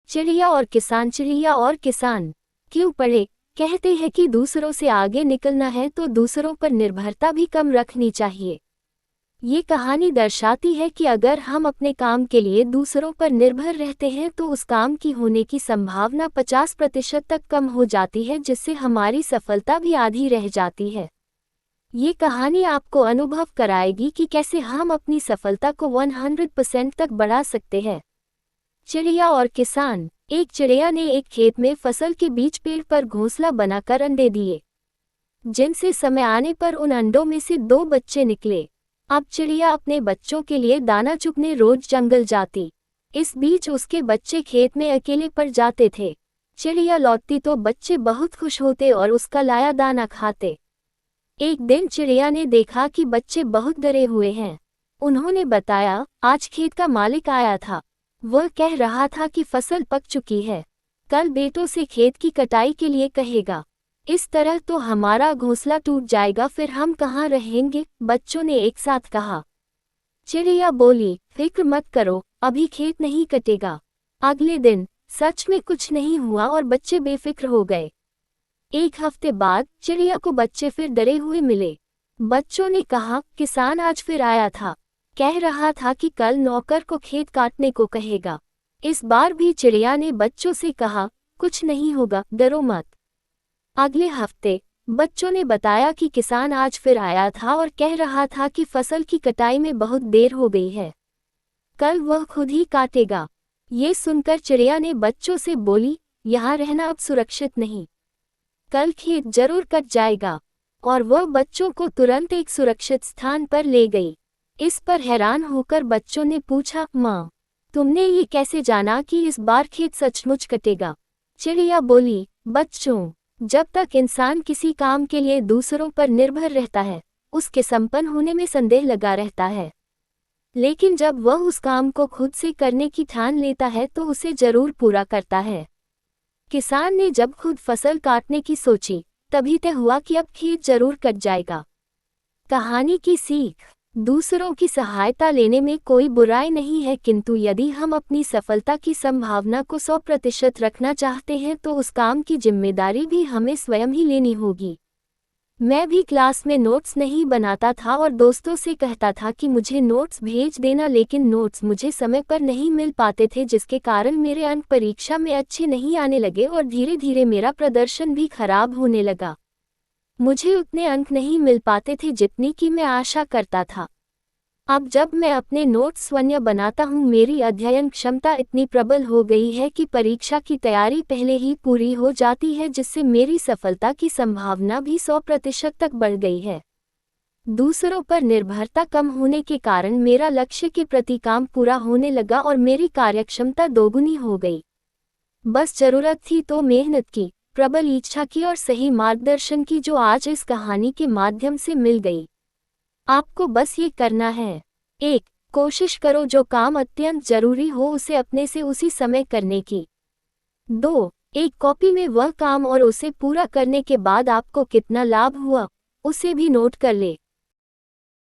चिड़िया और किसान। चिड़िया और किसान क्यों पढ़े? कहते हैं कि दूसरों से आगे निकलना है तो दूसरों पर निर्भरता भी कम रखनी चाहिए। ये कहानी दर्शाती है कि अगर हम अपने काम के लिए दूसरों पर निर्भर रहते हैं तो उस काम की होने की संभावना 50% तक कम हो जाती है, जिससे हमारी सफलता भी आधी रह जाती है। ये कहानी आपको अनुभव कराएगी कि कैसे हम अपनी सफलता को 100% तक बढ़ा सकते हैं। चिड़िया और किसान। एक चिड़िया ने एक खेत में फसल के बीच पेड़ पर घोंसला बनाकर अंडे दिए, जिनसे समय आने पर उन अंडों में से 2 बच्चे निकले। अब चिड़िया अपने बच्चों के लिए दाना चुगने रोज जंगल जाती। इस बीच उसके बच्चे खेत में अकेले पड़ जाते थे। चिड़िया लौटती तो बच्चे बहुत खुश होते और उसका लाया दाना खाते। एक दिन चिड़िया ने देखा कि बच्चे बहुत डरे हुए हैं। उन्होंने बताया, आज खेत का मालिक आया था। वह कह रहा था कि फसल पक चुकी है, कल बेटों से खेत की कटाई के लिए कहेगा। इस तरह तो हमारा घोंसला टूट जाएगा, फिर हम कहाँ रहेंगे? बच्चों ने एक साथ कहा। चिड़िया बोली, फिक्र मत करो, अभी खेत नहीं कटेगा। अगले दिन सच में कुछ नहीं हुआ और बच्चे बेफिक्र हो गए। एक हफ्ते बाद चिड़िया को बच्चे फिर डरे हुए मिले। बच्चों ने कहा, किसान आज फिर आया था, कह रहा था कि कल नौकर को खेत काटने को कहेगा। इस बार भी चिड़िया ने बच्चों से कहा, कुछ नहीं होगा, डरो मत। अगले हफ्ते बच्चों ने बताया कि किसान आज फिर आया था और कह रहा था कि फसल की कटाई में बहुत देर हो गई है, कल वह खुद ही काटेगा। ये सुनकर चिड़िया ने बच्चों से बोली, यहाँ रहना अब सुरक्षित नहीं, कल खेत जरूर कट जाएगा। और वह बच्चों को तुरंत एक सुरक्षित स्थान पर ले गई। इस पर हैरान होकर बच्चों ने पूछा, माँ, तुमने ये कैसे जाना कि इस बार खेत सचमुच कटेगा? चिड़िया बोली, बच्चों, जब तक इंसान किसी काम के लिए दूसरों पर निर्भर रहता है, उसके संपन्न होने में संदेह लगा रहता है। लेकिन जब वह उस काम को खुद से करने की ठान लेता है तो उसे जरूर पूरा करता है। किसान ने जब खुद फसल काटने की सोची, तभी तय हुआ कि अब खेत जरूर कट जाएगा। कहानी की सीख। दूसरों की सहायता लेने में कोई बुराई नहीं है, किंतु यदि हम अपनी सफलता की संभावना को 100% रखना चाहते हैं तो उस काम की जिम्मेदारी भी हमें स्वयं ही लेनी होगी। मैं भी क्लास में नोट्स नहीं बनाता था और दोस्तों से कहता था कि मुझे नोट्स भेज देना, लेकिन नोट्स मुझे समय पर नहीं मिल पाते थे, जिसके कारण मेरे अंक परीक्षा में अच्छे नहीं आने लगे और धीरे धीरे मेरा प्रदर्शन भी खराब होने लगा। मुझे उतने अंक नहीं मिल पाते थे जितनी की मैं आशा करता था। अब जब मैं अपने नोट्स स्वयं बनाता हूँ, मेरी अध्ययन क्षमता इतनी प्रबल हो गई है कि परीक्षा की तैयारी पहले ही पूरी हो जाती है, जिससे मेरी सफलता की संभावना भी 100% तक बढ़ गई है। दूसरों पर निर्भरता कम होने के कारण मेरा लक्ष्य के प्रति काम पूरा होने लगा और मेरी कार्यक्षमता दोगुनी हो गई। बस जरूरत थी तो मेहनत की, प्रबल इच्छा की और सही मार्गदर्शन की, जो आज इस कहानी के माध्यम से मिल गई। आपको बस ये करना है। 1. कोशिश करो जो काम अत्यंत जरूरी हो उसे अपने से उसी समय करने की। 2. एक कॉपी में वह काम और उसे पूरा करने के बाद आपको कितना लाभ हुआ, उसे भी नोट कर ले।